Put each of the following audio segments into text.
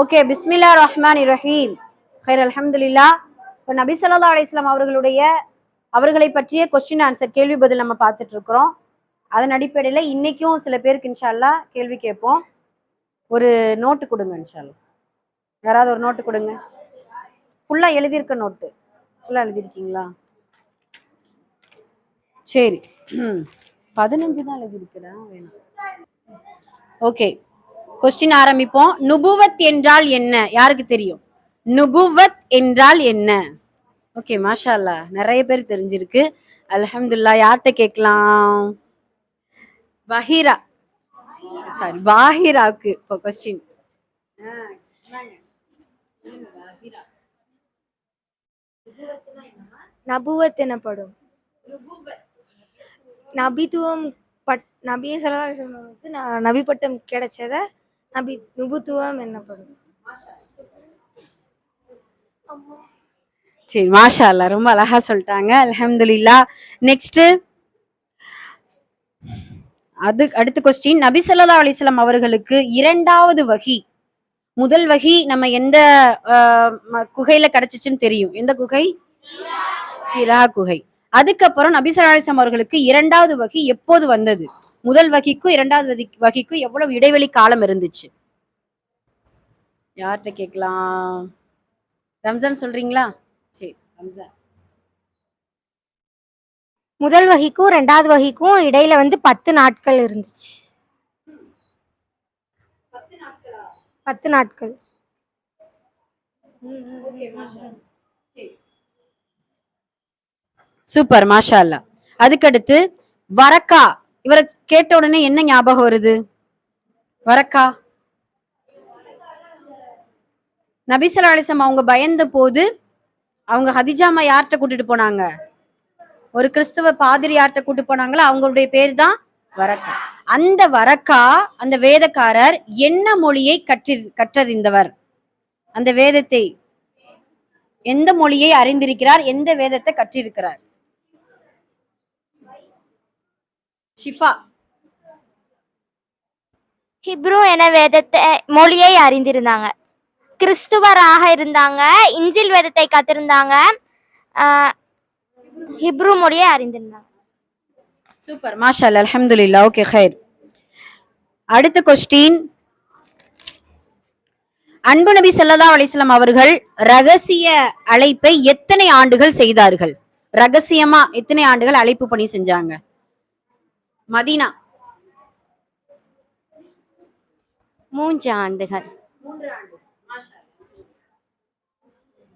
Okay, பிஸ்மில்லா ரஹ்மான் ரஹீம். ஹைர், அல்ஹம்துலில்லா. இப்போ நபி ஸல்லல்லாஹு அலைஹி வஸல்லம் அவர்களை பற்றிய கொஸ்டின் ஆன்சர் கேள்வி பதில் நம்ம பார்த்துட்டு இருக்கிறோம். அதன் அடிப்படையில் இன்னைக்கும் சில பேருக்கு இன்ஷா அல்லாஹ் கேள்வி கேட்போம். ஒரு நோட்டு கொடுங்க இன்ஷா அல்லாஹ். யாராவது ஒரு நோட்டு கொடுங்க. ஃபுல்லா எழுதியிருக்க நோட்டு ஃபுல்லா எழுதியிருக்கீங்களா? சரி, 15 தான் எழுதியிருக்கிறா, வேணும். ஓகே, கொஸ்டின் ஆரம்பிப்போம். நுபுவத் என்றால் என்ன? யாருக்கு தெரியும் நுபுவத் என்றால் என்ன? ஓகே, மாஷா அல்லாஹ், நிறைய பேர் தெரிஞ்சிருக்கு. அல்ஹம்துலில்லாஹ். யார்கிட்ட கேட்கலாம்? பஹீரா, சாரி பாஹிராவுக்கு இப்போ கொஸ்டின். நபுவத் எனப்படும். நபித்துவம் நபி ஸல்லல்லாஹு அலைஹி வஸல்லமுக்கு நபி பட்டம் கிடைச்சத நபுத்துவம் எனப்படும். சரி, மாஷா அல்லாஹ், ரொம்ப அழகா சொல்லிட்டாங்க. அல்ஹம்துலில்லாஹ். நெக்ஸ்ட், அடுத்த கொஸ்டின். நபி ஸல்லல்லாஹு அலைஹி வஸல்லம் அவர்களுக்கு இரண்டாவது வஹி, முதல் வஹி நம்ம எந்த குகையில கிடைச்சிச்சுன்னு தெரியும். எந்த குகை? ஹிரா குகை. அதுக்கப்புறம் நபி ஸல்லல்லாஹு அலைஹி வஸல்லம் அவர்களுக்கு இரண்டாவது வஹி எப்போது வந்தது? முதல் வஹிக்கும் இரண்டாவது வஹிக்கும் எவ்வளவு இடைவெளி காலம் இருந்துச்சு? யார்கிட்ட கேட்கலாம்? ரம்ஜான் சொல்றீங்களா? சரி, ரம்ஜான். முதல் வகிக்கும் ரெண்டாவது வகிக்கும் இடையில 10 நாட்கள் இருந்துச்சு. 10 நாட்கள். சூப்பர், மாஷா அல்லாஹ். அதுக்கடுத்து வரக்கா, இவரை கேட்ட உடனே என்ன ஞாபகம் வருது? வரக்கா, நபி ஸல்லல்லாஹு அலைஹி வஸல்லம் அவங்க பயந்த போது அவங்க ஹதிஜாமா யார்கிட்ட கூட்டிட்டு போனாங்க? ஒரு கிறிஸ்துவ பாதிரி யார்கிட்ட கூட்டு போனாங்களா? அவங்களுடைய பேர் தான் வரக்கா. அந்த வரக்கா, அந்த வேதக்காரர் என்ன மொழியை கற்றறிந்தவர்? அந்த வேதத்தை, எந்த மொழியை அறிந்திருக்கிறார்? எந்த வேதத்தை கற்றிருக்கிறார்? ஷிஃபா. ஹிப்ரு என வேதத்தை மொழியை அறிந்திருந்தாங்க. கிறிஸ்துவராக இருந்தாங்க. இஞ்சில் வேதத்தை கத்திருந்தாங்க. ஹிப்ரு மொழியை அறிந்திருந்தாங்க. சூப்பர், மாஷா அல்லாஹ், அல்ஹம்துலில்லாஹ். ஓகே, ஹைர். அடுத்த கொஸ்டின். அன்பு நபி ஸல்லல்லாஹு அலைஹி வஸல்லம் அவர்கள் ரகசிய அழைப்பை எத்தனை ஆண்டுகள் செய்தார்கள்? ரகசியமா எத்தனை ஆண்டுகள் அழைப்பு பணி செஞ்சாங்க? மதீனா. 3 ஆண்டுகள்.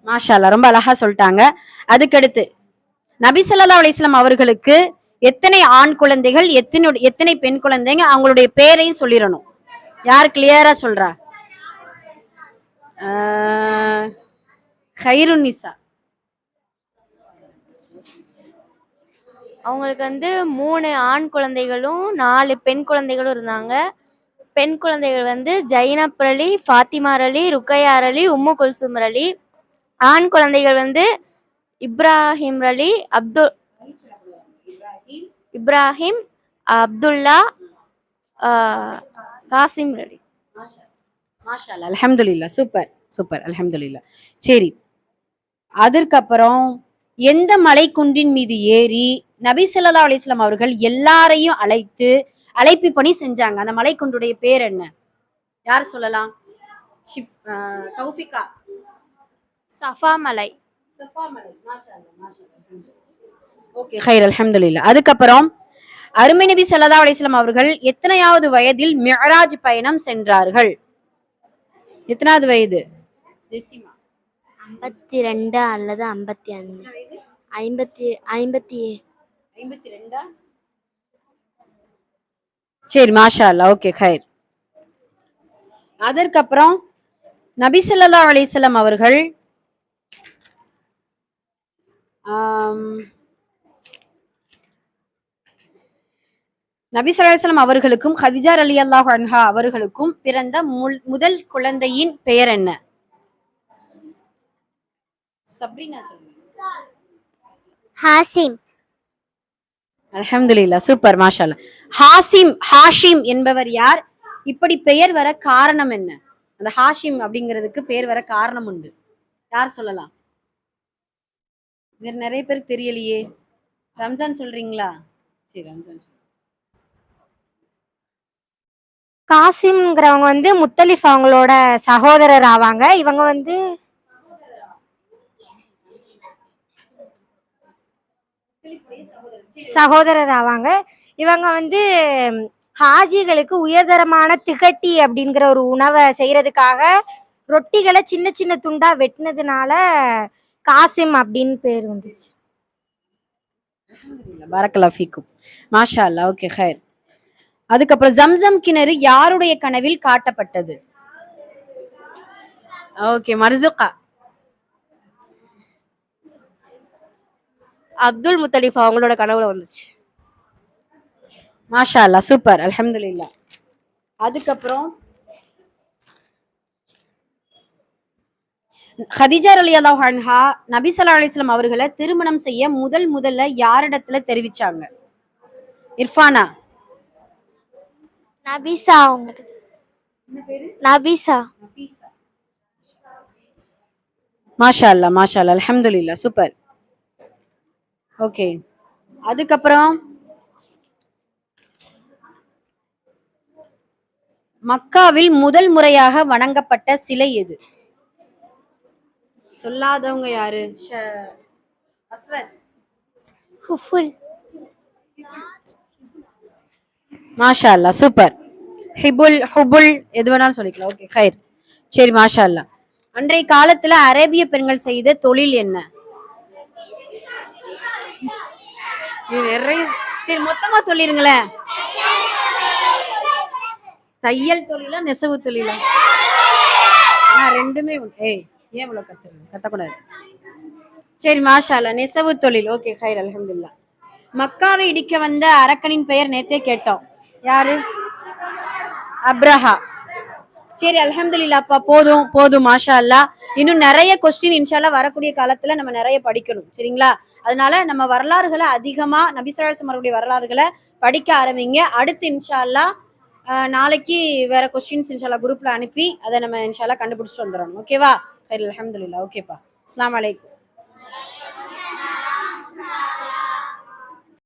மாஷா அல்லாஹ், ரொம்ப அழகா சொல்லிட்டாங்க. அதுக்கடுத்து நபி ஸல்லல்லாஹு அலைஹி வஸல்லம் அவர்களுக்கு எத்தனை ஆண் குழந்தைகள், எத்தனை பெண் குழந்தைங்க? அவங்களுடைய பேரையும் சொல்லிடணும். யார் கிளியரா சொல்றா? ஹைருன் நிசா. அவங்களுக்கு 3 ஆண் குழந்தைகளும் 4 பெண் குழந்தைகளும் இருந்தாங்க. பெண் குழந்தைகள் ஜைனப் அலி, ஃபாத்திமார் அலி, ருக்கையார் அலி, உம்மு குல்சுமர் அலி. ஆண் குழந்தைகள் இப்ராஹிம் அலி, இப்ராஹிம், அப்துல்லா, காசிம் அலி. மாஷா அல்லாஹ், அல்ஹம்துலில்லாஹ். சூப்பர் சூப்பர், அல்ஹம்துலில்லாஹ். சரி, அதற்கப்புறம் எந்த மலை குன்றின் மீது ஏறி நபி ஸல்லல்லாஹு அலைஹி வஸல்லம் அவர்கள் எல்லாரையும் அழைப்பு பணி செஞ்சாங்க? அந்த மலை குன்றுடைய பேர் என்ன? யார் சொல்லலாம்? தௌஃபிகா. சஃபா மலை. சஃபா மலை. மாஷா அல்லாஹ், மாஷா அல்லாஹ். ஓகே, ஹைர், அல்ஹம்துலில்லாஹ். அதுக்கப்புறம் அருமை நபி ஸல்லல்லாஹு அலைஹி வஸல்லம் அவர்கள் எத்தனையாவது வயதில் மிஅராஜ் பயணம் சென்றார்கள்? எத்தனாவது வயது? 52 அல்லது 55. 52. சரி, மாஷா அல்லாஹ். ஓகே, ஹைர். அதற்கப்புறம் நபி ஸல்லல்லாஹு அலைஹி வஸல்லம் அவர்கள் நபி ஸல்லல்லாஹு அலைஹி வஸல்லம் அவர்களுக்கும் ஹதிஜா ரலியல்லாஹு அன்ஹா அவர்களுக்கும் பிறந்த முதல் குழந்தையின் பெயர் என்ன? சப்ரீனா சொல்லுங்க. ஹாசிம். அல்ஹம்துலில்லாஹ். சூப்பர், மாஷா அல்லாஹ். ஹாஷிம் என்பவர் யார்? இப்படி பெயர் வர காரணம் என்ன? அந்த ஹாஷிம் அப்படிங்கிறதுக்கு பேர் வர காரணம் உண்டு. யார் சொல்லலாம்? வேற நிறைய பேர் தெரியலையே. ரம்ஜான் சொல்றீங்களா? சரி ரம்ஜான் சொல்லுங்க. காசிம்ங்கிறவங்க வந்து முத்தலிஃப் அவங்களோட சகோதரர் ஆவாங்க. இவங்க வந்து சகோதரர் ஆவாங்க. இவங்க வந்து ஹாஜிகளுக்கு உயர்தரமான திகட்டி அப்படிங்கிற ஒரு உணவை செய்யறதுக்காக ரொட்டிகளை சின்ன சின்ன துண்டா வெட்டினதுனால காசிம் அப்படின்னு பேர் வந்துச்சு. பரக்கல்லாஹ் ஃபீக்கும். மாஷா அல்லாஹ். ஓகே ஹைர். அதுக்கப்புறம் ஜம்சம் கிணறு யாருடைய கனவில் காட்டப்பட்டது? ஓகே மர்சுகா. அப்துல் முத்தலிஃப் அவங்களோட கனவுல வந்துச்சு. மாஷா அல்லாஹ் சூப்பர் அல்ஹம்துலில்லாஹ். அதுக்கப்புறம் ஹதிஜா ரலியல்லாஹு அன்ஹா நபி ஸல்லல்லாஹு அலைஹி வஸல்லம் அவர்களை திருமணம் செய்ய முதல்ல யாரிடத்துல தெரிவிச்சாங்க? இர்ஃபானா. நபிசா அவங்க. நபிசா. மாஷா அல்லாஹ் மாஷா அல்லாஹ் அல்ஹம்துலில்லாஹ் சூப்பர். ஓகே. அதுக்கப்புறம் மக்காவில் முதல் முறையாக வணங்கப்பட்ட சிலை எது? சொல்லாதவங்க யாரு? அஸ்வத். ஹுஃபுல். மாஷா அல்லாஹ் சூப்பர். ஹிபுல் ஹுபுல் எது வேணாலும் சொல்லிக்கலாம். ஓகே ஹைர். சரி மாஷா அல்லாஹ். அன்றைய காலத்துல அரேபிய பெண்கள் செய்த தொழில் என்ன? நிறைய. சரி மொத்தமா சொல்லிருங்களேன். தையல் தொழிலா நெசவு தொழிலா? ரெண்டுமே ஏய் ஏன் இவ்வளவு கத்தக்கூடாது. சரி மாஷா அல்லாஹ் நெசவு தொழில். ஓகே ஹைர் அல்ஹம்துலில்லாஹ். மக்காவை இடிக்க வந்த அரக்கனின் பெயர் நேத்தே கேட்டோம். யாரு? அப்ரஹா. சரி அல்ஹம்துலில்லாஹ்ப்பா. போதும் போதும் மாஷா அல்லாஹ். இன்னும் நிறைய கொஸ்டின் இன்ஷால்லா வரக்கூடிய காலத்துல நம்ம நிறைய படிக்கணும் சரிங்களா? அதனால நம்ம வரலாறுகளை அதிகமா நபி ஸல்லல்லாஹு அலைஹி வஸல்லம் அவருடைய வரலாறுகளை படிக்க ஆரம்பிங்க. அடுத்து இன்ஷா அல்லாஹ் நாளைக்கு வேற கொஸ்டின்ஸ் இன்ஷால்லா குரூப்ல அனுப்பி அதை நம்ம இன்ஷால்லா கண்டுபிடிச்சிட்டு வந்துடணும். ஓகேவா? ஹைர் அல்ஹம்துலில்லாஹ். ஓகேப்பா. அஸ்ஸலாமு அலைக்கும்.